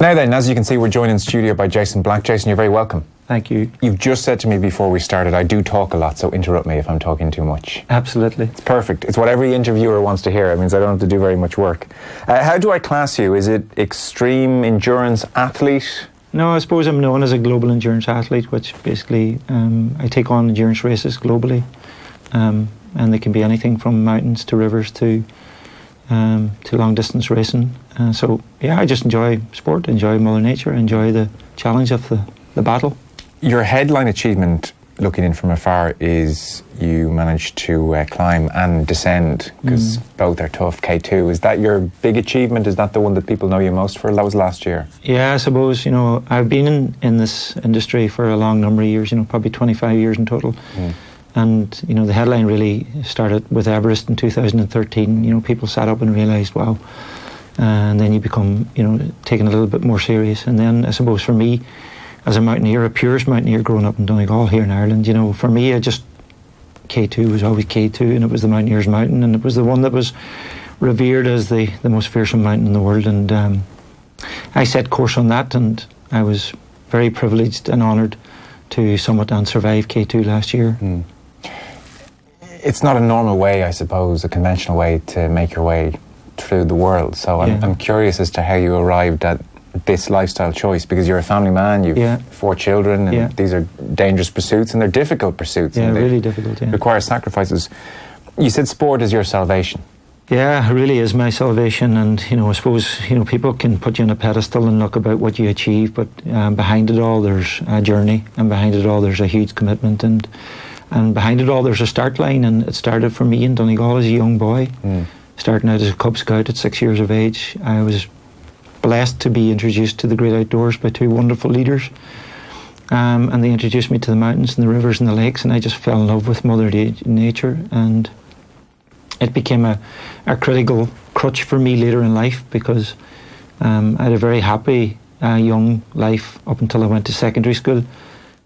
Now then, as you can see, we're joined in studio by Jason Black. Jason, you're very welcome. Thank you. You've just said to me before we started, I do talk a lot, so interrupt me if I'm talking too much. Absolutely. It's perfect. It's what every interviewer wants to hear. It means I don't have to do very much work. How do I class you? Is it extreme endurance athlete? No, I suppose I'm known as a global endurance athlete, which basically I take on endurance races globally. And they can be anything from mountains to rivers to long distance racing. So yeah, I just enjoy sport, enjoy Mother Nature, enjoy the challenge of the battle. Your headline achievement, looking in from afar, is you managed to climb and descend, because both are tough, K2. Is that your big achievement? Is that the one that people know you most for? That was last year. Yeah, I suppose, I've been in this industry for a long number of years, probably 25 years in total. And, the headline really started with Everest in 2013. People sat up and realised, wow. And then you become, taken a little bit more serious. And then, I suppose, for me, as a mountaineer, a purist mountaineer growing up in Donegal here in Ireland, for me, K2 was always K2, and it was the Mountaineer's Mountain, and it was the one that was revered as the most fearsome mountain in the world. And I set course on that, and I was very privileged and honoured to summit and survive K2 last year. It's not a normal way, I suppose, a conventional way to make your way through the world. So I'm curious as to how you arrived at this lifestyle choice, because you're a family man, you've 4 children, and these are dangerous pursuits, and they're difficult pursuits. Yeah, really difficult, require sacrifices. You said sport is your salvation. Yeah, it really is my salvation, and I suppose people can put you on a pedestal and look about what you achieve, but behind it all there's a journey, and behind it all there's a huge commitment, and behind it all there's a start line. And it started for me in Donegal as a young boy, starting out as a Cub Scout at 6 years of age. I was blessed to be introduced to the great outdoors by 2 wonderful leaders, and they introduced me to the mountains and the rivers and the lakes, and I just fell in love with Mother Nature, and it became a critical crutch for me later in life, because I had a very happy young life up until I went to secondary school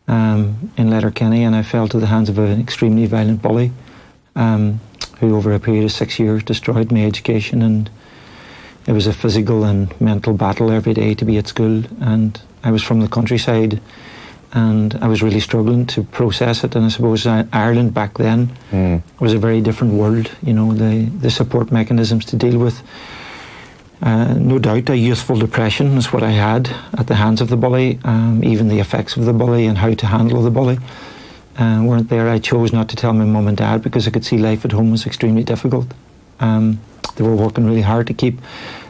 in Letterkenny, and I fell to the hands of an extremely violent bully who over a period of 6 years destroyed my education, and it was a physical and mental battle every day to be at school. And I was from the countryside, and I was really struggling to process it. And I suppose Ireland back then was a very different world. The support mechanisms to deal with, no doubt, a youthful depression is what I had at the hands of the bully. Even the effects of the bully and how to handle the bully weren't there. I chose not to tell my mum and dad, because I could see life at home was extremely difficult. They were working really hard to keep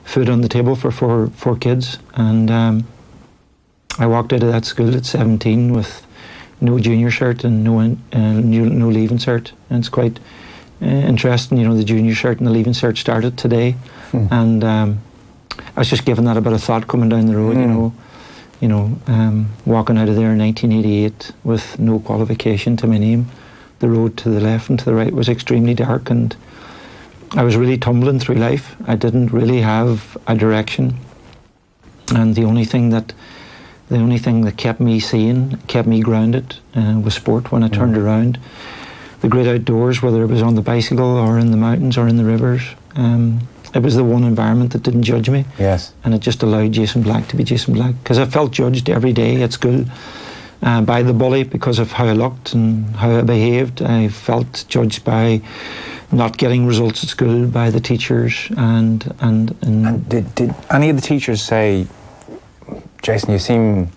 food on the table for four kids, and I walked out of that school at 17 with no junior cert and no leaving cert. And it's quite interesting, the junior cert and the leaving cert started today, and I was just giving that a bit of thought coming down the road. Walking out of there in 1988 with no qualification to my name. The road to the left and to the right was extremely dark, and I was really tumbling through life. I didn't really have a direction, and the only thing that kept me sane, kept me grounded, was sport. When I turned around, the great outdoors, whether it was on the bicycle or in the mountains or in the rivers, it was the one environment that didn't judge me. Yes. And it just allowed Jason Black to be Jason Black, because I felt judged every day at school by the bully because of how I looked and how I behaved. I felt judged by not getting results at school, by the teachers, and did any of the teachers say, Jason, you seem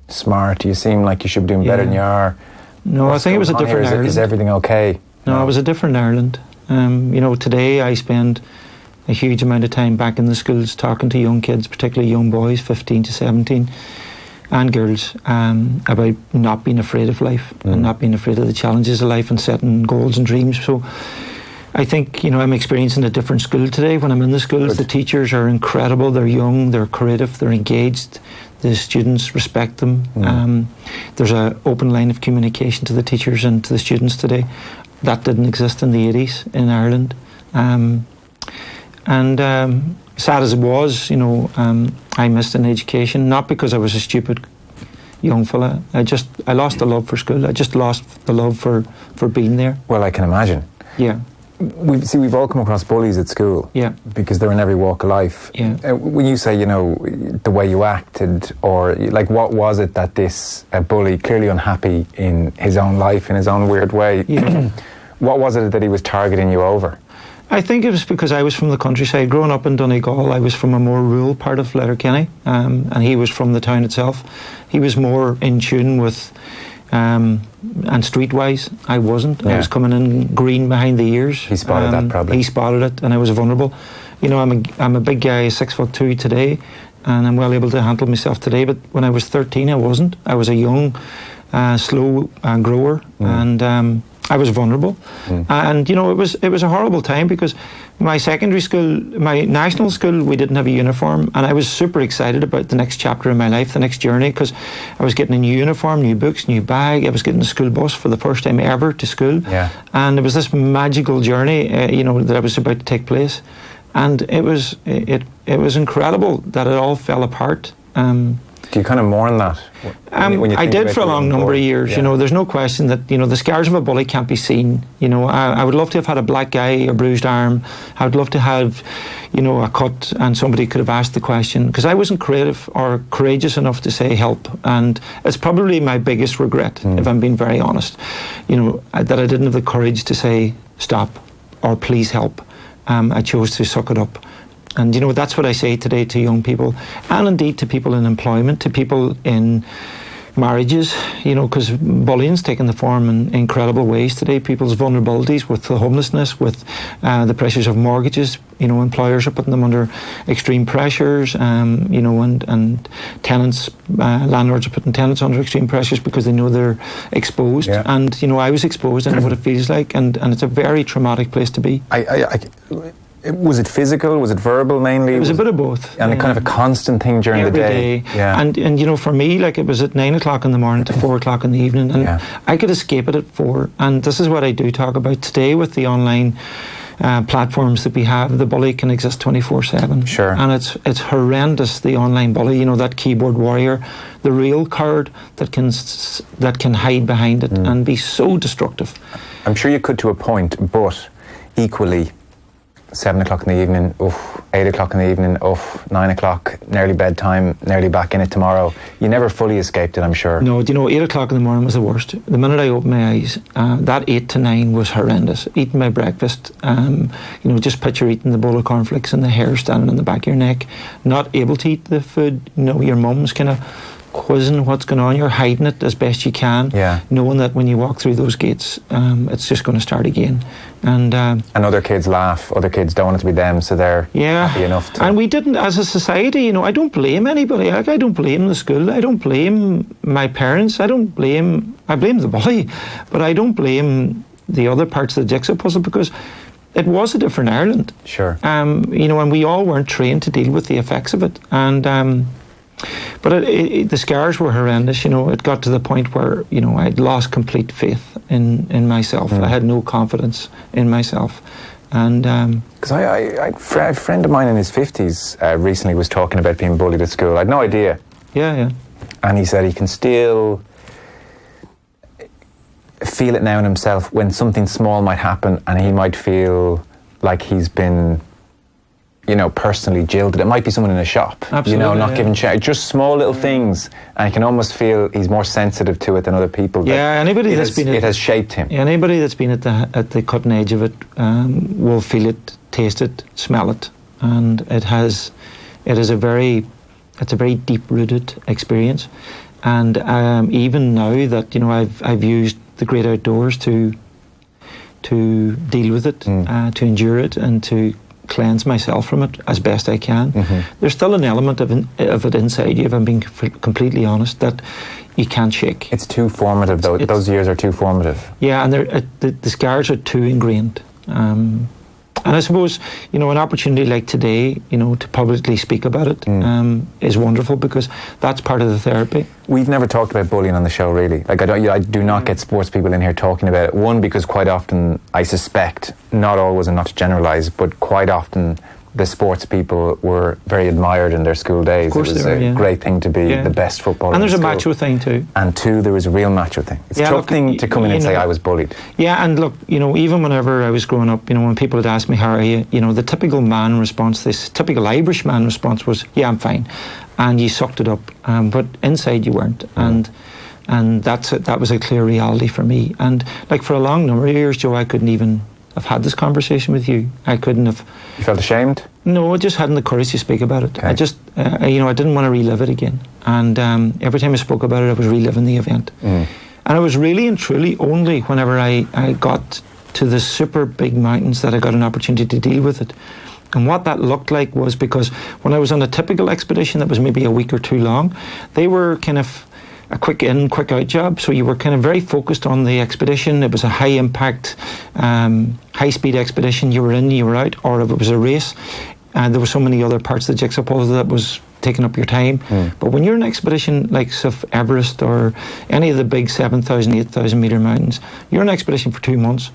smart, you seem like you should be doing better than you are? No, I think it was a different Ireland. Is everything okay? No, it was a different Ireland. Today I spend a huge amount of time back in the schools talking to young kids, particularly young boys, 15 to 17, and girls, about not being afraid of life and not being afraid of the challenges of life and setting goals and dreams. So I think, I'm experiencing a different school today. When I'm in the schools, the teachers are incredible. They're young, they're creative, they're engaged. The students respect them. There's an open line of communication to the teachers and to the students today. That didn't exist in the 80s in Ireland. Sad as it was, I missed an education, not because I was a stupid young fella. I lost the love for school. I just lost the love for being there. Well, I can imagine. Yeah. we've all come across bullies at school. Yeah. Because they're in every walk of life. Yeah. When you say, the way you acted, or like, what was it that this bully, clearly unhappy in his own life, in his own weird way, what was it that he was targeting you over? I think it was because I was from the countryside. Growing up in Donegal, I was from a more rural part of Letterkenny, and he was from the town itself. He was more in tune with, and streetwise, I wasn't. I was coming in green behind the ears. He spotted that probably. He spotted it, and I was vulnerable. I'm a big guy, 6'2" today, and I'm well able to handle myself today. But when I was 13, I wasn't. I was a young, slow grower, and I was vulnerable. And it was a horrible time, because my secondary school, my national school, we didn't have a uniform, and I was super excited about the next chapter in my life, the next journey, because I was getting a new uniform, new books, new bag. I was getting a school bus for the first time ever to school, and it was this magical journey, that I was about to take place, and it was incredible that it all fell apart. Do you kind of mourn that? When you I did for a long number of years. There's no question that the scars of a bully can't be seen. I would love to have had a black eye, a bruised arm. I would love to have, a cut, and somebody could have asked the question, because I wasn't creative or courageous enough to say help, and it's probably my biggest regret, if I'm being very honest. That I didn't have the courage to say stop or please help. I chose to suck it up. And that's what I say today to young people, and indeed to people in employment, to people in marriages, because bullying's taken the form in incredible ways today. People's vulnerabilities with the homelessness, with the pressures of mortgages. Employers are putting them under extreme pressures, and tenants, landlords are putting tenants under extreme pressures because they know they're exposed. Yeah. And I was exposed, and I know what it feels like, and it's a very traumatic place to be. Was it physical? Was it verbal mainly? It was a bit of both. And a kind of a constant thing during every the day. Yeah. And for me, it was at 9 o'clock in the morning to 4 o'clock in the evening, and I could escape it at 4. And this is what I do talk about today with the online platforms that we have. The bully can exist 24/7. Sure. And it's horrendous, the online bully. That keyboard warrior, the real coward that can hide behind it and be so destructive. I'm sure you could to a point, but equally, 7 o'clock in the evening, 8 o'clock in the evening, 9 o'clock, nearly bedtime, nearly back in it tomorrow. You never fully escaped it, I'm sure. No, 8 o'clock in the morning was the worst. The minute I opened my eyes, that 8 to 9 was horrendous. Eating my breakfast, just picture eating the bowl of cornflakes and the hair standing on the back of your neck, not able to eat the food. Your mum's kind of quizzing what's going on. You're hiding it as best you can, knowing that when you walk through those gates, it's just going to start again. And other kids laugh. Other kids don't want it to be them, so they're happy enough to. And we didn't, as a society, I don't blame anybody. I don't blame the school. I don't blame my parents. I blame the bully, but I don't blame the other parts of the jigsaw puzzle, because it was a different Ireland. Sure. And we all weren't trained to deal with the effects of it. And but the scars were horrendous. It got to the point where I'd lost complete faith in myself. I had no confidence in myself, and because a friend of mine in his 50s recently was talking about being bullied at school. I had no idea. Yeah. And he said he can still feel it now in himself when something small might happen, and he might feel like he's been personally jilted. It might be someone in a shop, absolutely, not giving check, just small little things, and I can almost feel he's more sensitive to it than other people. Anybody that's been it has shaped him. Anybody that's been at the cutting edge of it will feel it, taste it, smell it, and it's a very deep rooted experience. And even now that I've used the great outdoors to deal with it, to endure it, and to cleanse myself from it as best I can. There's still an element of it inside you, if I'm being completely honest, that you can't shake. It's too formative, though. Those years are too formative. Yeah, and the scars are too ingrained. And I suppose, an opportunity like today, to publicly speak about it is wonderful, because that's part of the therapy. We've never talked about bullying on the show, really. I do not get sports people in here talking about it. One, because quite often, I suspect, not always and not to generalise, but quite often the sports people were very admired in their school days. Of course it was they were, a great thing to be the best footballer. And there's in a school. macho thing too. And two, there was a real macho thing. It's a tough thing to come in and say I was bullied. Yeah, and look, even whenever I was growing up, when people would ask me, how are you? The typical man response, this typical Irish man response was, yeah, I'm fine. And you sucked it up. But inside you weren't. And that was a clear reality for me. And like for a long number of years, Joe, I couldn't even have had this conversation with you. I couldn't have. You felt ashamed? No, I just hadn't the courage to speak about it. Okay. I just, I didn't want to relive it again. And every time I spoke about it, I was reliving the event. And it was really and truly only whenever I got to the super big mountains that I got an opportunity to deal with it. And what that looked like was, because when I was on a typical expedition that was maybe a week or two long, they were kind of a quick in, quick out job. So you were kind of very focused on the expedition. It was a high impact, high speed expedition. You were in, you were out. Or if it was a race, and there were so many other parts of the jigsaw puzzle that was taking up your time. But when you're in an expedition like Mt Everest or any of the big 7,000, 8,000 metre mountains, you're in an expedition for 2 months.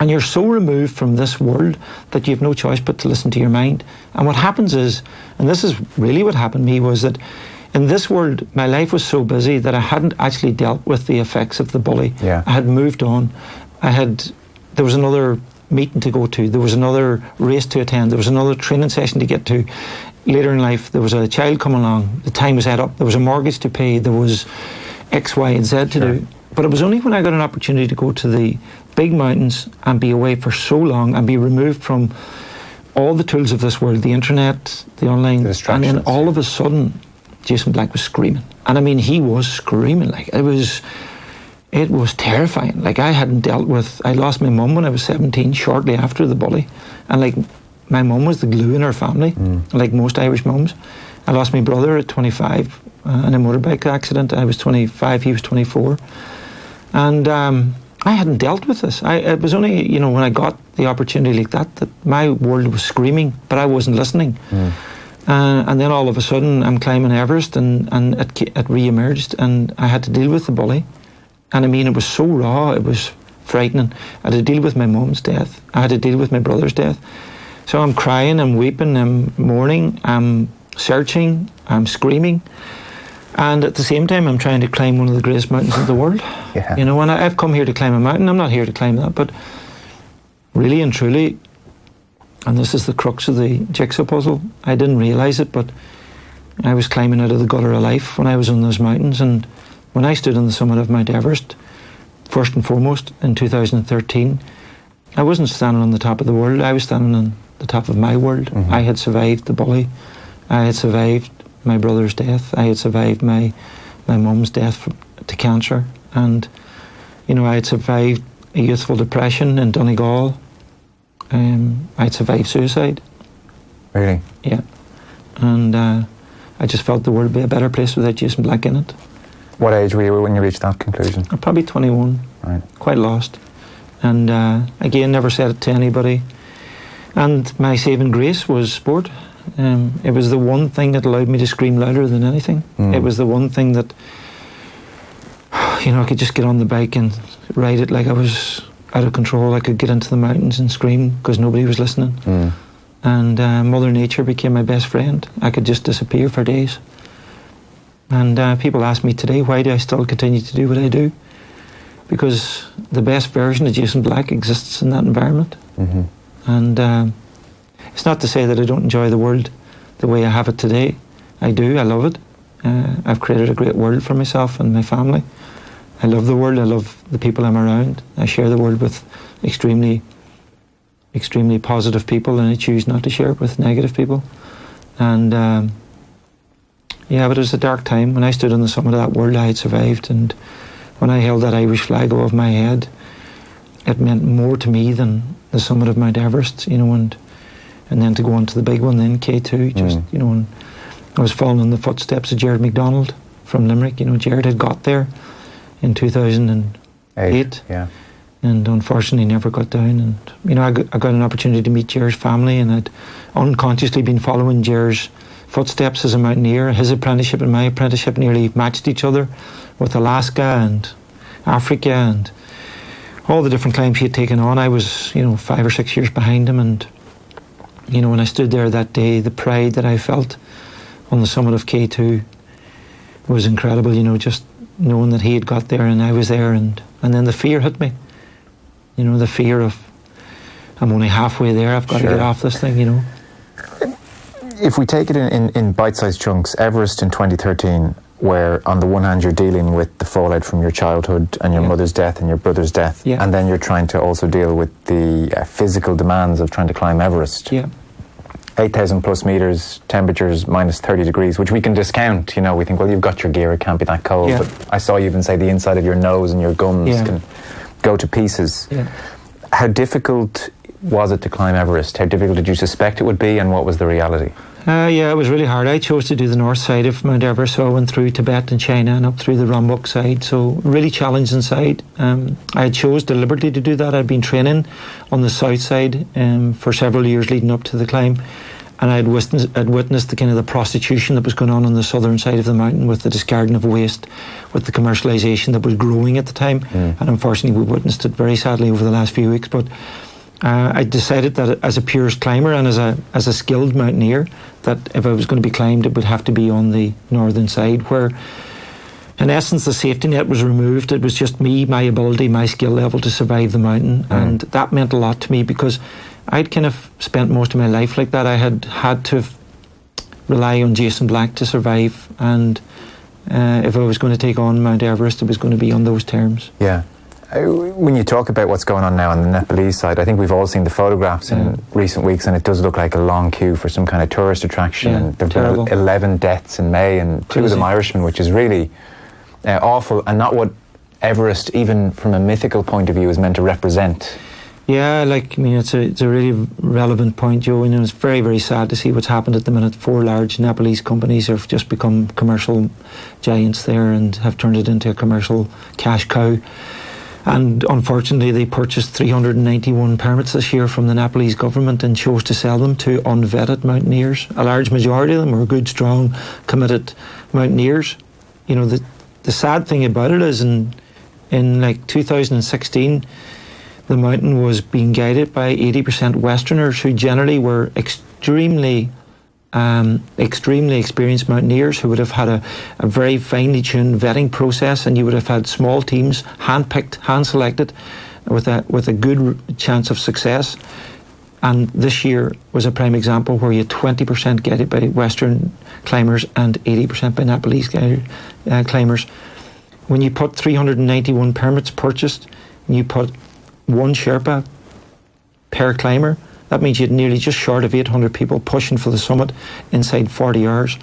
And you're so removed from this world that you have no choice but to listen to your mind. And what happens is, and this is really what happened to me, was that in this world, my life was so busy that I hadn't actually dealt with the effects of the bully. Yeah. I had moved on. There was another meeting to go to. There was another race to attend. There was another training session to get to. Later in life, there was a child coming along. The time was set up. There was a mortgage to pay. There was X, Y, and Z to do. But it was only when I got an opportunity to go to the big mountains and be away for so long and be removed from all the tools of this world, the internet, the online, and then all of a sudden, Jason Black was screaming. And I mean, he was screaming. Like, it was terrifying. Like, I lost my mum when I was 17, shortly after the bully. And like, my mum was the glue in our family, like most Irish mums. I lost my brother at 25 in a motorbike accident. I was 25, he was 24. And I hadn't dealt with this. It was only, when I got the opportunity like that my world was screaming, but I wasn't listening. And then all of a sudden, I'm climbing Everest, and it re-emerged, and I had to deal with the bully. And I mean, it was so raw, it was frightening. I had to deal with my mum's death. I had to deal with my brother's death. So I'm crying, I'm weeping, I'm mourning, I'm searching, I'm screaming. And at the same time, I'm trying to climb one of the greatest mountains in the world. Yeah. And I've come here to climb a mountain. I'm not here to climb that, but really and truly, and this is the crux of the jigsaw puzzle, I didn't realise it, but I was climbing out of the gutter of life when I was on those mountains. And when I stood on the summit of Mt Everest, first and foremost, in 2013, I wasn't standing on the top of the world. I was standing on the top of my world. I had survived the bully. I had survived my brother's death. I had survived my mum's death to cancer. And, I had survived a youthful depression in Donegal. I'd survived suicide. Really? Yeah. And I just felt the world would be a better place without Jason Black in it. What age were you when you reached that conclusion? Probably 21. Right. Quite lost. And again, never said it to anybody. And my saving grace was sport. It was the one thing that allowed me to scream louder than anything. It was the one thing that, I could just get on the bike and ride it like I was out of control. I could get into the mountains and scream because nobody was listening. And Mother Nature became my best friend. I could just disappear for days. And people ask me today, why do I still continue to do what I do? Because the best version of Jason Black exists in that environment. And it's not to say that I don't enjoy the world the way I have it today. I do, I love it. I've created a great world for myself and my family. I love the world, I love the people I'm around. I share the world with extremely, extremely positive people, and I choose not to share it with negative people. And but it was a dark time. When I stood on the summit of that world, I had survived, and when I held that Irish flag above my head, it meant more to me than the summit of Mt Everest, and then to go on to the big one, then K2, and I was following in the footsteps of Jared MacDonald from Limerick. Jared had got there in 2008, and unfortunately never got down. And I got an opportunity to meet Jared's family, and I'd unconsciously been following Jared's footsteps as a mountaineer. His apprenticeship and my apprenticeship nearly matched each other, with Alaska and Africa and all the different climbs he had taken on. I was 5 or 6 years behind him, and you know, when I stood there that day, the pride that I felt on the summit of K2 was incredible, you know, just knowing that he had got there and I was there, and then the fear hit me. You know, the fear of, I'm only halfway there, I've got to get off this thing, you know. If we take it in bite-sized chunks, Everest in 2013, where on the one hand you're dealing with the fallout from your childhood and your mother's death and your brother's death, and then you're trying to also deal with the physical demands of trying to climb Everest. 8,000 plus meters, temperatures minus 30 degrees, which we can discount. You know, we think, well, you've got your gear, it can't be that cold. But I saw you even say the inside of your nose and your gums can go to pieces. How difficult was it to climb Everest? How difficult did you suspect it would be, and what was the reality? It was really hard. I chose to do the north side of Mount Everest, so I went through Tibet and China and up through the Rumbuk side, so really challenging side. I chose deliberately to do that. I'd been training on the south side for several years leading up to the climb, and I'd witnessed the kind of the prostitution that was going on the southern side of the mountain, with the discarding of waste, with the commercialisation that was growing at the time, and unfortunately we witnessed it very sadly over the last few weeks. But I decided that as a purist climber and as a skilled mountaineer, that if I was going to be climbed, it would have to be on the northern side, where in essence the safety net was removed. It was just me, my ability, my skill level to survive the mountain, and that meant a lot to me, because I'd kind of spent most of my life like that. I had to rely on Jason Black to survive, and if I was going to take on Mount Everest, it was going to be on those terms. When you talk about what's going on now on the Nepalese side, I think we've all seen the photographs in recent weeks, and it does look like a long queue for some kind of tourist attraction. And there have been 11 deaths in May, and two of them Irishmen, which is really awful, and not what Everest, even from a mythical point of view, is meant to represent. It's a really relevant point, Joe. You know, it's very, very sad to see what's happened at the minute. 4 large Nepalese companies have just become commercial giants there and have turned it into a commercial cash cow. And unfortunately, they purchased 391 permits this year from the Nepalese government and chose to sell them to unvetted mountaineers. A large majority of them were good, strong, committed mountaineers. You know, the sad thing about it is in 2016, the mountain was being guided by 80% Westerners, who generally were extremely experienced mountaineers, who would have had a very finely tuned vetting process, and you would have had small teams, hand-picked, hand-selected, with a good chance of success. And this year was a prime example where you had 20% guided by Western climbers and 80% by Nepalese climbers. When you put 391 permits purchased, and you put one Sherpa per climber, that means you had nearly just short of 800 people pushing for the summit inside 40 hours.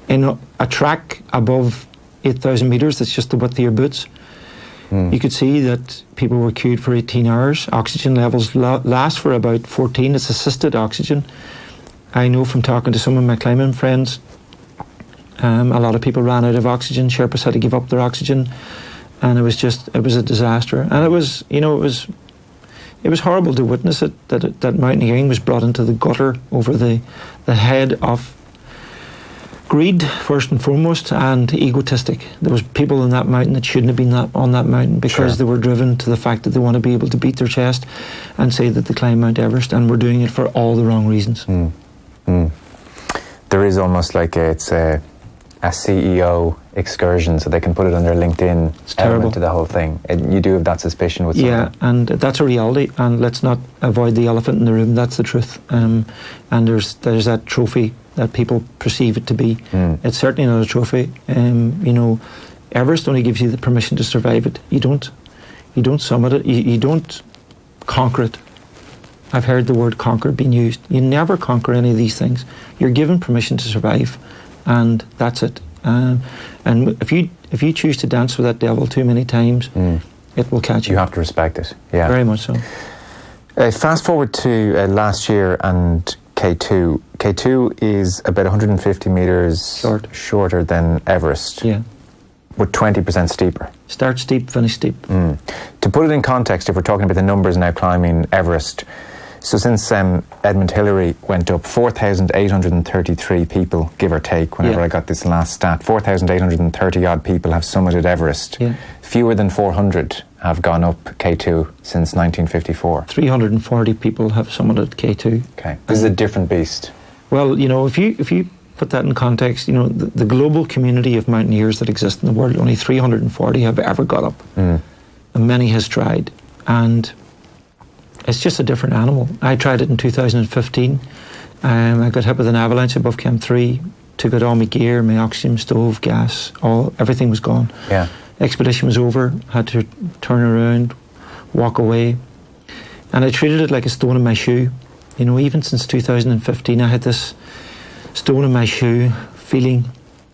In a track above 8,000 metres, that's just the width of your boots. You could see that people were queued for 18 hours. Oxygen levels last for about 14. It's assisted oxygen. I know from talking to some of my climbing friends, a lot of people ran out of oxygen. Sherpas had to give up their oxygen, and it was a disaster. And it was horrible to witness it, that mountaineering was brought into the gutter over the head of greed, first and foremost, and egotistic. There was people in that mountain that shouldn't have been on that mountain, because they were driven to the fact that they want to be able to beat their chest and say that they climb Mount Everest, and were doing it for all the wrong reasons. There is almost like it's a CEO excursion, so they can put it on their LinkedIn element to the whole thing. You do have that suspicion with someone. Yeah, and that's a reality, and let's not avoid the elephant in the room. That's the truth. And there's that trophy that people perceive it to be. It's certainly not a trophy. You know, Everest only gives you the permission to survive it. You don't summit it. You don't conquer it. I've heard the word conquer being used. You never conquer any of these things. You're given permission to survive, and that's it. And if you choose to dance with that devil too many times, it will catch you. You have to respect it. Yeah, very much so. Fast forward to last year and K2. K2 is about 150 metres shorter than Everest. Yeah. But 20% steeper. Start steep, finish steep. To put it in context, if we're talking about the numbers now climbing Everest, So since Edmund Hillary went up, 4,833 people, give or take, whenever I got this last stat, 4,830 odd people have summited Everest. Yeah. Fewer than 400 have gone up K2 since 1954. 340 people have summited K2. Okay. This is a different beast. Well, if you put that in context, the global community of mountaineers that exist in the world, only 340 have ever got up. And many has tried. And it's just a different animal. I tried it in 2015. I got hit with an avalanche above Camp 3, took out all my gear, my oxygen stove, gas, everything was gone. Yeah. Expedition was over, had to turn around, walk away. And I treated it like a stone in my shoe. Even since 2015, I had this stone in my shoe feeling,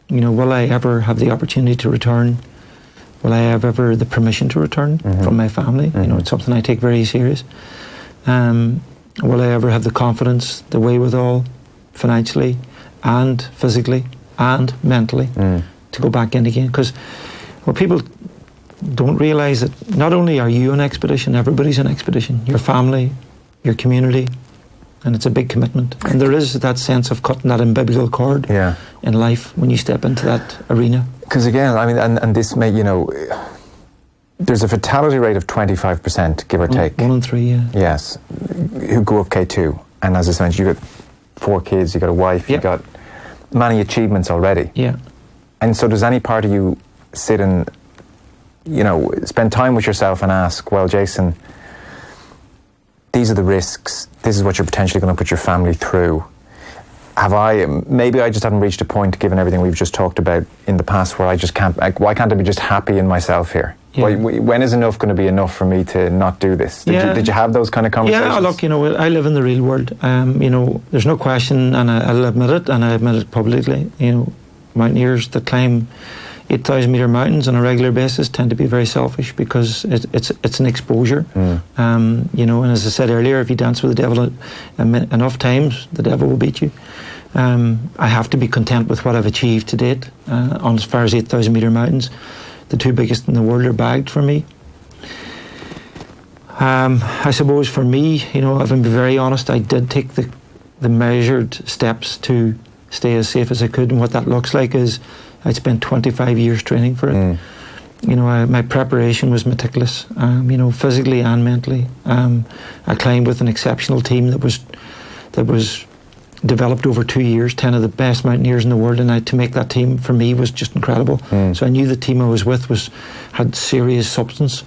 will I ever have the opportunity to return? Will I have ever the permission to return from my family? It's something I take very serious. Will I ever have the confidence, the wherewithal, financially and physically and mentally to go back in again? Because what people don't realise that not only are you an expedition, everybody's an expedition. Your family, your community, and it's a big commitment. And there is that sense of cutting that umbilical cord in life when you step into that arena. Because again, and this may, there's a fatality rate of 25%, give or take. 1 in 3, yeah. Yes, who go up K2. And as I mentioned, you got 4 kids, you got a wife, you got many achievements already. Yeah. And so does any part of you sit and, spend time with yourself and ask, well, Jason, these are the risks, this is what you're potentially going to put your family through. Maybe I just haven't reached a point, given everything we've just talked about in the past, where I just can't, why can't I be just happy in myself here? Yeah. When is enough going to be enough for me to not do this? Did you have those kind of conversations? Yeah, look, I live in the real world. There's no question, and I'll admit it, and I admit it publicly. Mountaineers that climb 8,000 metre mountains on a regular basis tend to be very selfish because it's an exposure. And as I said earlier, if you dance with the devil enough times, the devil will beat you. I have to be content with what I've achieved to date on as far as 8,000 metre mountains. The 2 biggest in the world are bagged for me. I suppose for me, if I'm very honest, I did take the measured steps to stay as safe as I could, and what that looks like is I'd spent 25 years training for it. My preparation was meticulous, physically and mentally. I climbed with an exceptional team that was developed over 2 years, 10 of the best mountaineers in the world, and to make that team for me was just incredible. So I knew the team I was with had serious substance.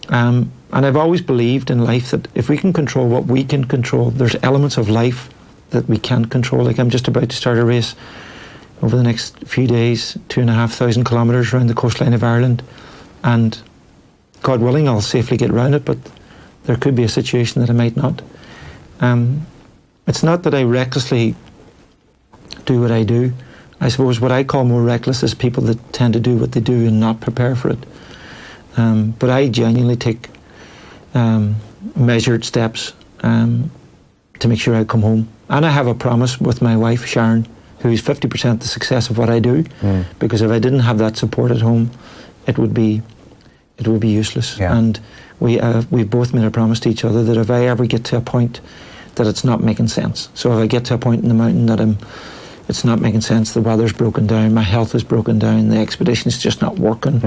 And I've always believed in life that if we can control what we can control, there's elements of life that we can't control. Like I'm just about to start a race over the next few days, 2,500 kilometres around the coastline of Ireland, and God willing, I'll safely get around it, but there could be a situation that I might not. It's not that I recklessly do what I do. I suppose what I call more reckless is people that tend to do what they do and not prepare for it. But I genuinely take measured steps to make sure I come home. And I have a promise with my wife, Sharon, who's 50% the success of what I do, because if I didn't have that support at home, it would be useless. Yeah. And we both made a promise to each other that if I ever get to a point that it's not making sense, so if I get to a point in the mountain that it's not making sense, the weather's broken down, my health is broken down, the expedition's just not working,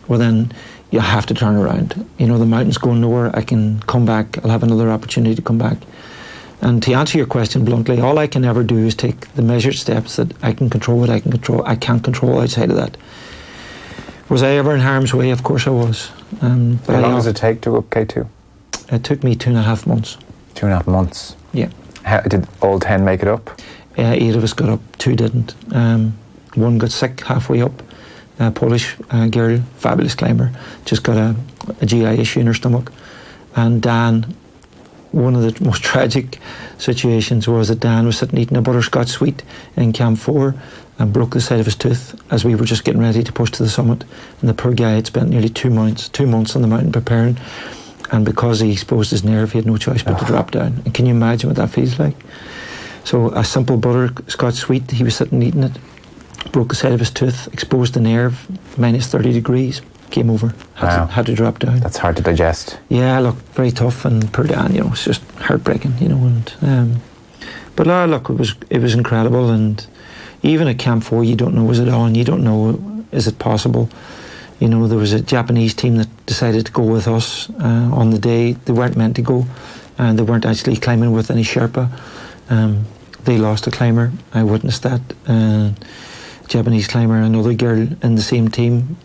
well then you have to turn around. The mountain's going nowhere, I can come back, I'll have another opportunity to come back. And to answer your question bluntly, all I can ever do is take the measured steps that I can control what I can control. I can't control outside of that. Was I ever in harm's way? Of course I was. How long does it take to go up K2? It took me 2.5 months. 2.5 months? Yeah. Did all 10 make it up? 8 of us got up, 2 didn't. 1 got sick halfway up. A Polish girl, fabulous climber, just got a GI issue in her stomach. And Dan, one of the most tragic situations was that Dan was sitting eating a butterscotch sweet in Camp 4 and broke the side of his tooth as we were just getting ready to push to the summit. And the poor guy had spent nearly 2 months on the mountain preparing, and because he exposed his nerve, he had no choice but to drop down. And can you imagine what that feels like? So a simple butterscotch sweet, he was sitting eating it, broke the side of his tooth, exposed the nerve, minus 30 degrees. game over. Had to drop down. That's hard to digest. Yeah, look, very tough, and poor Dan, it's just heartbreaking, and but look, it was incredible. And even at Camp 4, you don't know, is it on? You don't know, is it possible? There was a Japanese team that decided to go with us on the day. They weren't meant to go, and they weren't actually climbing with any Sherpa. They lost a climber. I witnessed that. Japanese climber, another girl in the same team,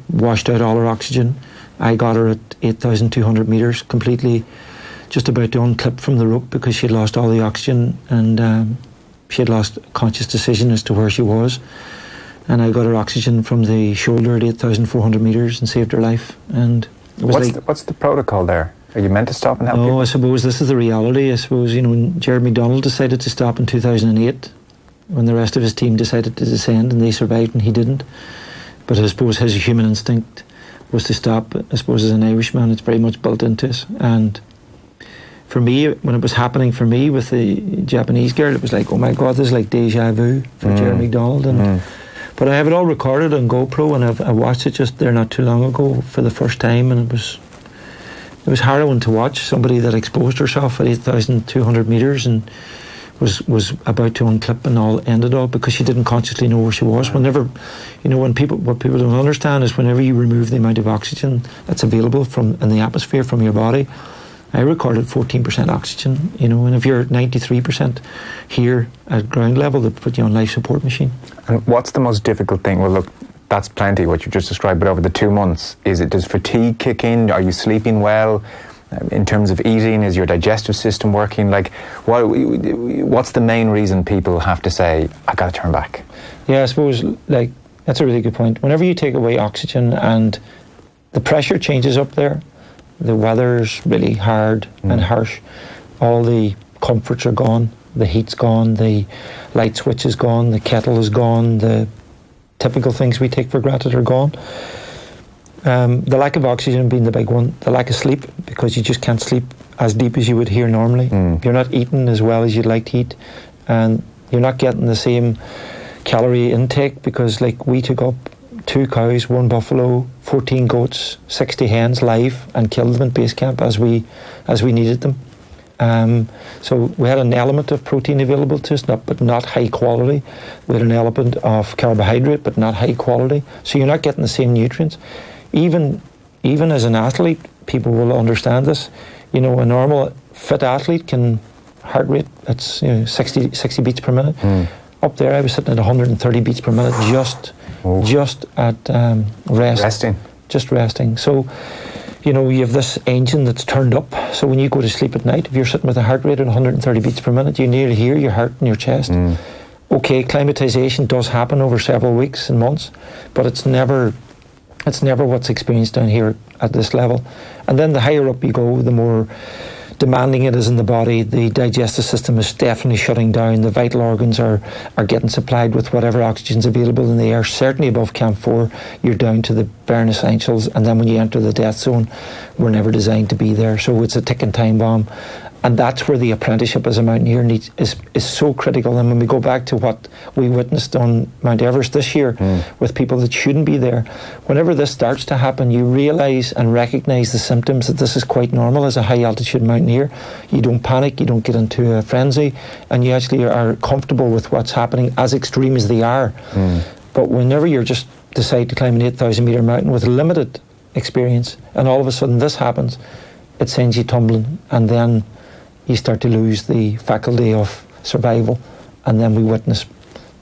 washed out all her oxygen. I got her at 8,200 metres, completely just about to unclip from the rope because she had lost all the oxygen, and she had lost conscious decision as to where she was. And I got her oxygen from the shoulder at 8,400 metres and saved her life. And it was what's the protocol there? Are you meant to stop and help people? I suppose this is the reality. I suppose, when Jeremy Donald decided to stop in 2008, when the rest of his team decided to descend and they survived and he didn't. But I suppose his human instinct was to stop. I suppose as an Irishman, it's very much built into us. And for me, when it was happening for me with the Japanese girl, it was like, oh my God, this is like deja vu for Jeremy Donald. And but I have it all recorded on GoPro, and I watched it just there not too long ago for the first time, and it was harrowing to watch somebody that exposed herself at 8,200 metres and was about to unclip and ended all because she didn't consciously know where she was. Whenever, what people don't understand is whenever you remove the amount of oxygen that's available in the atmosphere from your body. I recorded 14% oxygen, and if you're at 93% here at ground level, they put you on life support machine. And what's the most difficult thing? Well, look, that's plenty what you just described, but over the 2 months, does fatigue kick in? Are you sleeping well? In terms of eating, is your digestive system working? Like, what's the main reason people have to say, I got to turn back? Yeah, I suppose, that's a really good point. Whenever you take away oxygen and the pressure changes up there, the weather's really hard and harsh, all the comforts are gone, the heat's gone, the light switch is gone, the kettle is gone, the typical things we take for granted are gone. The lack of oxygen being the big one, the lack of sleep, because you just can't sleep as deep as you would here normally. You're not eating as well as you'd like to eat, and you're not getting the same calorie intake because we took up 2 cows, 1 buffalo, 14 goats, 60 hens live and killed them at base camp as we needed them. So we had an element of protein available to us, but not high quality. We had an element of carbohydrate, but not high quality. So you're not getting the same nutrients. Even as an athlete, people will understand this. A normal fit athlete can heart rate, that's 60 beats per minute. Up there, I was sitting at 130 beats per minute just at resting. Just resting. So, you have this engine that's turned up. So when you go to sleep at night, if you're sitting with a heart rate at 130 beats per minute, you nearly hear your heart in your chest. Okay, acclimatization does happen over several weeks and months, but it's never what's experienced down here at this level. And then the higher up you go, the more demanding it is in the body. The digestive system is definitely shutting down. The vital organs are getting supplied with whatever oxygen's available in the air. Certainly above Camp 4, you're down to the bare essentials. And then when you enter the death zone, we're never designed to be there. So it's a ticking time bomb. And that's where the apprenticeship as a mountaineer is so critical. And when we go back to what we witnessed on Mt Everest this year with people that shouldn't be there, whenever this starts to happen, you realise and recognise the symptoms that this is quite normal as a high altitude mountaineer. You don't panic, you don't get into a frenzy, and you actually are comfortable with what's happening, as extreme as they are. But whenever you just decide to climb an 8,000 metre mountain with limited experience, and all of a sudden this happens, it sends you tumbling, and then you start to lose the faculty of survival, and then we witness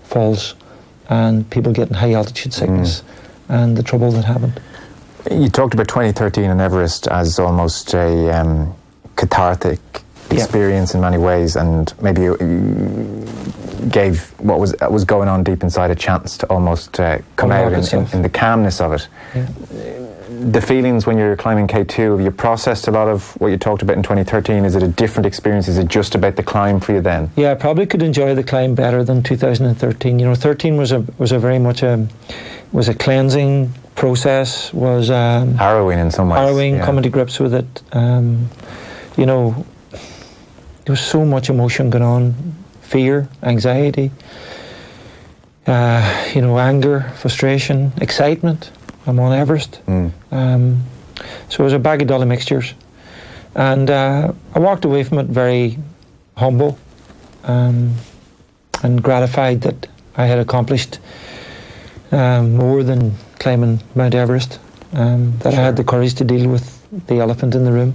falls and people getting high altitude sickness and the trouble that happened. You talked about 2013 and Everest as almost a cathartic experience in many ways, and maybe you gave what was going on deep inside a chance to almost come out in the calmness of it. The feelings when you're climbing K2, have you processed a lot of what you talked about in 2013? Is it a different experience? Is it just about the climb for you then? Yeah, I probably could enjoy the climb better than 2013. 13 was a very much a cleansing process, was harrowing in some ways. Harrowing, coming to grips with it. There was so much emotion going on, fear, anxiety, anger, frustration, excitement. Mount Everest. So it was a bag of dolly mixtures. And I walked away from it very humble and gratified that I had accomplished more than climbing Mount Everest, that I had the courage to deal with the elephant in the room.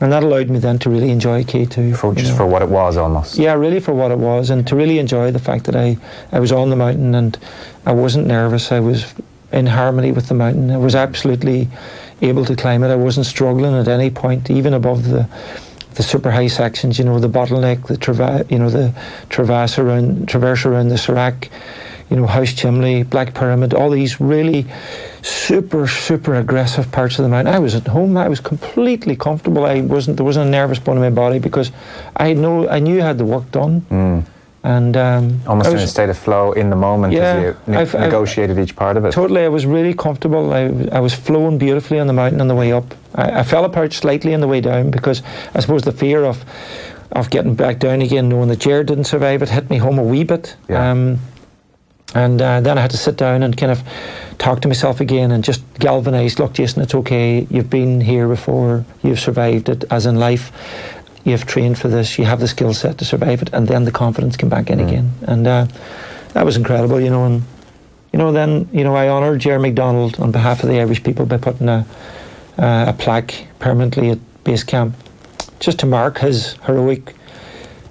And that allowed me then to really enjoy K2. For what it was, almost. Yeah, really for what it was, and to really enjoy the fact that I was on the mountain and I wasn't nervous. I was in harmony with the mountain. I was absolutely able to climb it. I wasn't struggling at any point, even above the super high sections, the bottleneck, the traverse around the Serac, House Chimney, Black Pyramid, all these really super aggressive parts of the mountain. I was at home. I was completely comfortable. There wasn't a nervous bone in my body because I knew I had the work done. And almost in a state of flow in the moment as you negotiated each part of it. Totally, I was really comfortable. I was flowing beautifully on the mountain on the way up. I fell apart slightly on the way down because I suppose the fear of getting back down again, knowing that Jared didn't survive it, hit me home a wee bit. Yeah. And then I had to sit down and kind of talk to myself again and just galvanise, look, Jason, it's okay, you've been here before, you've survived it, as in life, you've trained for this, you have the skill set to survive it, and then the confidence came back in again. And that was incredible, and then I honoured Jerry McDonald on behalf of the Irish people by putting a plaque permanently at base camp, just to mark his heroic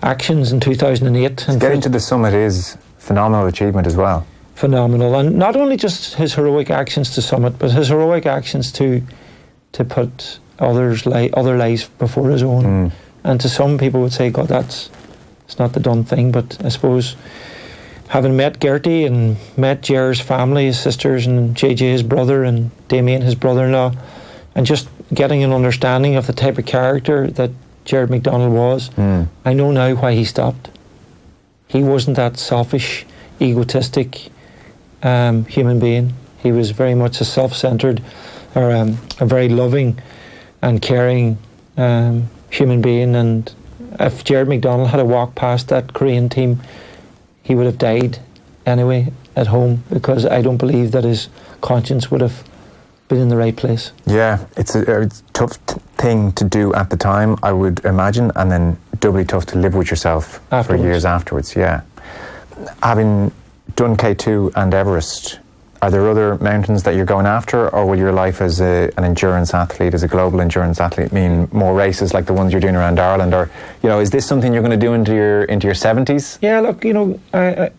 actions in 2008. And getting to the summit is phenomenal achievement as well. Phenomenal, and not only just his heroic actions to summit, but his heroic actions to put other lives before his own. And to some people would say, God, it's not the done thing. But I suppose having met Gertie and met Jer's family, his sisters, and JJ, his brother, and Damien, his brother-in-law, and just getting an understanding of the type of character that Jared McDonald was, I know now why he stopped. He wasn't that selfish, egotistic human being. He was very much a self-centered, or a very loving and caring human being. And if Jared McDonald had walked past that Korean team, he would have died anyway at home, because I don't believe that his conscience would have been in the right place. Yeah, it's a tough thing to do at the time, I would imagine, and then doubly tough to live with yourself for years afterwards. Yeah. Having done K2 and Everest, are there other mountains that you're going after, or will your life as an endurance athlete, as a global endurance athlete, mean more races like the ones you're doing around Ireland? Or, is this something you're going to do into your 70s? Yeah, look, I,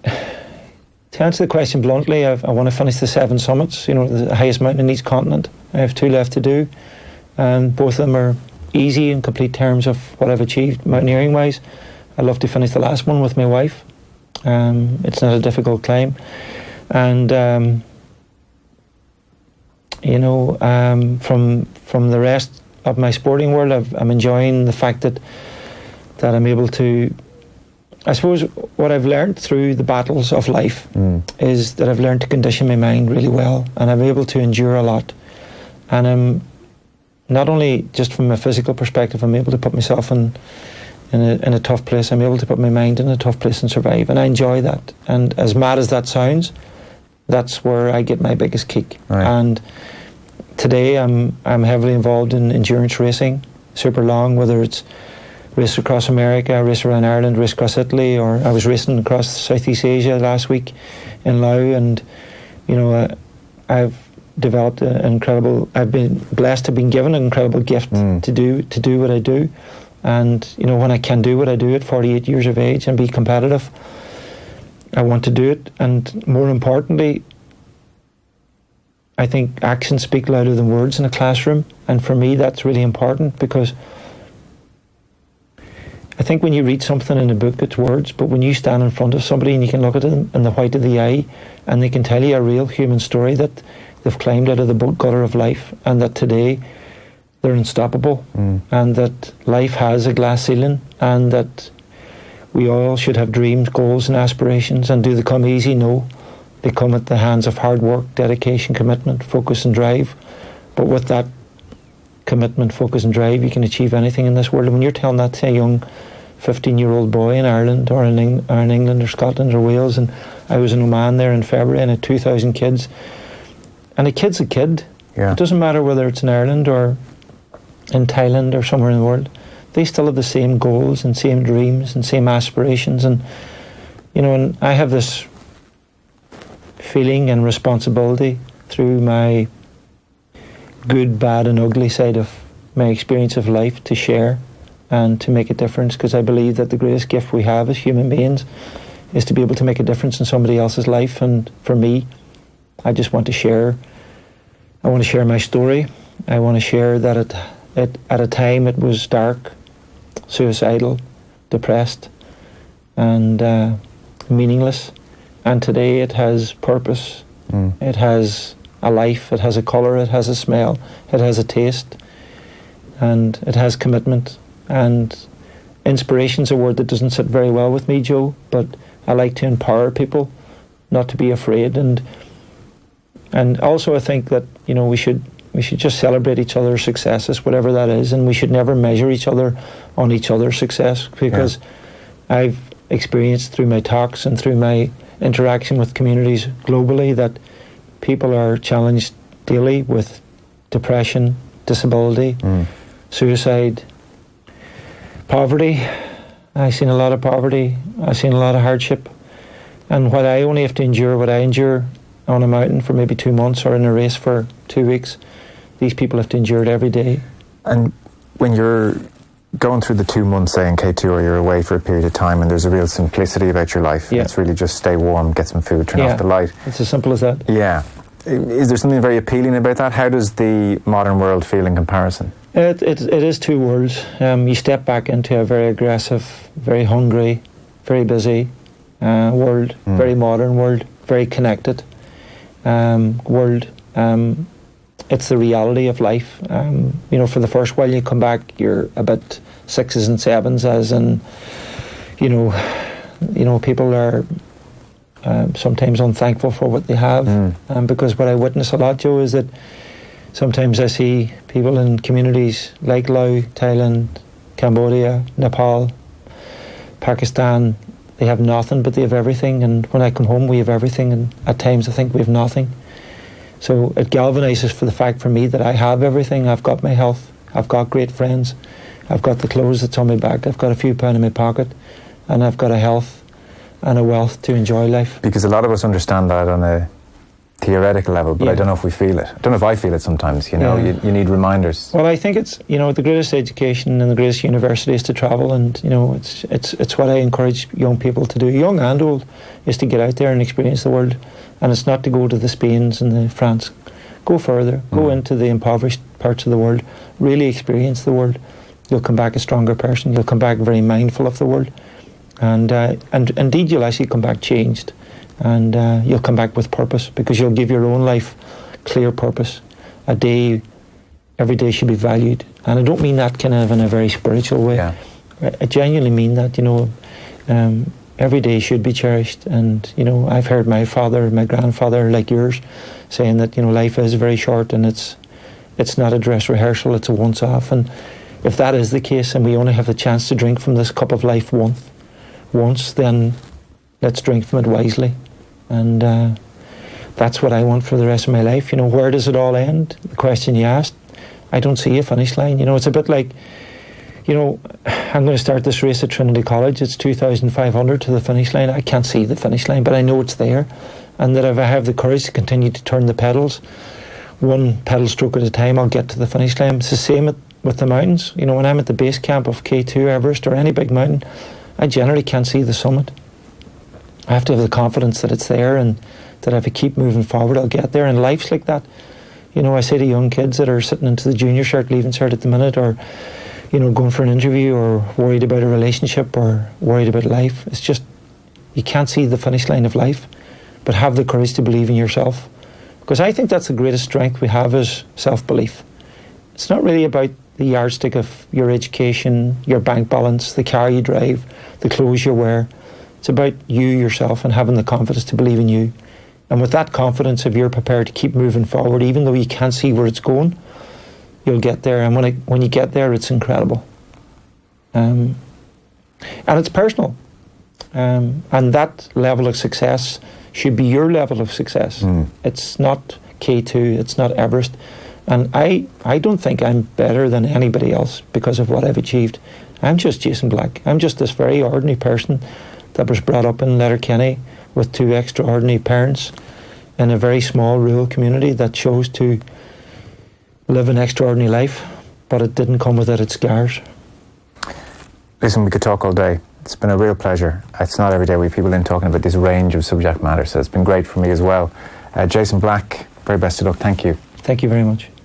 to answer the question bluntly, I want to finish the 7 summits, the highest mountain in each continent. I have 2 left to do, and both of them are easy in complete terms of what I've achieved mountaineering-wise. I'd love to finish the last one with my wife. It's not a difficult climb. And, from the rest of my sporting world, I'm enjoying the fact that I'm able to, I suppose what I've learned through the battles of life is that I've learned to condition my mind really well, and I'm able to endure a lot. And I'm not only just from a physical perspective, I'm able to put myself in a tough place. I'm able to put my mind in a tough place and survive, and I enjoy that. And as mad as that sounds, that's where I get my biggest kick. Right. And today I'm heavily involved in endurance racing, super long, whether it's race across America, race around Ireland, race across Italy, or I was racing across Southeast Asia last week in Laos. And I've developed I've been blessed to have been given an incredible gift to do what I do. And when I can do what I do at 48 years of age and be competitive, I want to do it. And more importantly, I think actions speak louder than words in a classroom, and for me that's really important, because I think when you read something in a book it's words, but when you stand in front of somebody and you can look at them in the white of the eye and they can tell you a real human story that they've climbed out of the gutter of life, and that today they're unstoppable, and that life has a glass ceiling, and that we all should have dreams, goals and aspirations. And do they come easy? No. They come at the hands of hard work, dedication, commitment, focus and drive. But with that commitment, focus and drive, you can achieve anything in this world. And when you're telling that to a young 15-year-old boy in Ireland or in England or Scotland or Wales, and I was in Oman there in February and had 2,000 kids, And a kid's a kid. Yeah. It doesn't matter whether it's in Ireland or in Thailand or somewhere in the world. They still have the same goals and same dreams and same aspirations. And, you know, and I have this feeling and responsibility through my good, bad and ugly side of my experience of life to share and to make a difference, because I believe that the greatest gift we have as human beings is to be able to make a difference in somebody else's life. And for me, I just want to share. I want to share my story. I want to share that at a time it was dark, suicidal, depressed and meaningless. And today it has purpose. It has a life, it has a colour, it has a smell, it has a taste, and it has commitment. And inspiration's a word that doesn't sit very well with me, Joe, but I like to empower people not to be afraid. And also I think that, you know, we should just celebrate each other's successes, whatever that is, and we should never measure each other on each other's success, because I've experienced through my talks and through my interaction with communities globally that people are challenged daily with depression, disability, suicide, poverty. I've seen a lot of poverty. I've seen a lot of hardship. And what I only have to endure, what I endure on a mountain for maybe 2 months or in a race for 2 weeks, these people have to endure it every day. And when you're going through the 2 months, say, in K2, or you're away for a period of time, and there's a real simplicity about your life, it's really just stay warm, get some food, turn off the light. It's as simple as that. Yeah. Is there something very appealing about that? How does the modern world feel in comparison? It is two worlds. You step back into a very aggressive, very hungry, very busy world, very modern world, very connected world. It's the reality of life. You know, for the first while you come back, you're a bit sixes and sevens, as in, you know, people are sometimes unthankful for what they have. Because what I witness a lot, Joe, is that sometimes I see people in communities like Laos, Thailand, Cambodia, Nepal, Pakistan, they have nothing, but they have everything. And when I come home, we have everything. And at times I think we have nothing. So it galvanizes for the fact for me that I have everything. I've got my health. I've got great friends. I've got the clothes that's on my back. I've got a few pounds in my pocket. And I've got a health and a wealth to enjoy life. Because a lot of us understand that on a theoretical level, but I don't know if we feel it. I don't know if I feel it sometimes, you know. You need reminders. Well, I think it's, you know, the greatest education and the greatest university is to travel, and, you know, it's what I encourage young people to do, young and old, is to get out there and experience the world. And it's not to go to the Spains and the France. Go further. Go into the impoverished parts of the world. Really experience the world. You'll come back a stronger person. You'll come back very mindful of the world. And indeed, you'll actually come back changed. And you'll come back with purpose, because you'll give your own life clear purpose. Every day should be valued. And I don't mean that kind of in a very spiritual way. I genuinely mean that, you know, every day should be cherished. And, you know, I've heard my father, my grandfather, like yours, saying that, you know, life is very short and it's not a dress rehearsal, it's a once-off. And if that is the case, and we only have the chance to drink from this cup of life once, then let's drink from it wisely. And that's what I want for the rest of my life. You know, where does it all end? The question you asked, I don't see a finish line. You know, it's a bit like, you know, I'm going to start this race at Trinity College. It's 2,500 to the finish line. I can't see the finish line, but I know it's there. And that if I have the courage to continue to turn the pedals, one pedal stroke at a time, I'll get to the finish line. It's the same with the mountains. You know, when I'm at the base camp of K2, Everest, or any big mountain, I generally can't see the summit. I have to have the confidence that it's there, and that if I keep moving forward, I'll get there. And life's like that. You know, I say to young kids that are sitting into the junior cert, leaving cert at the minute, or, you know, going for an interview, or worried about a relationship, or worried about life, it's just, you can't see the finish line of life, but have the courage to believe in yourself. Because I think that's the greatest strength we have, is self-belief. It's not really about the yardstick of your education, your bank balance, the car you drive, the clothes you wear. It's about you yourself and having the confidence to believe in you. And with that confidence, if you're prepared to keep moving forward, even though you can't see where it's going, you'll get there. And when you get there, it's incredible. And it's personal. And that level of success should be your level of success. It's not K2, it's not Everest. And I don't think I'm better than anybody else because of what I've achieved. I'm just Jason Black. I'm just this very ordinary person that was brought up in Letterkenny with two extraordinary parents in a very small rural community that chose to live an extraordinary life, but it didn't come without its scars. Listen, we could talk all day. It's been a real pleasure. It's not every day we have people in talking about this range of subject matter, so it's been great for me as well. Jason Black, very best of luck. Thank you. Thank you very much.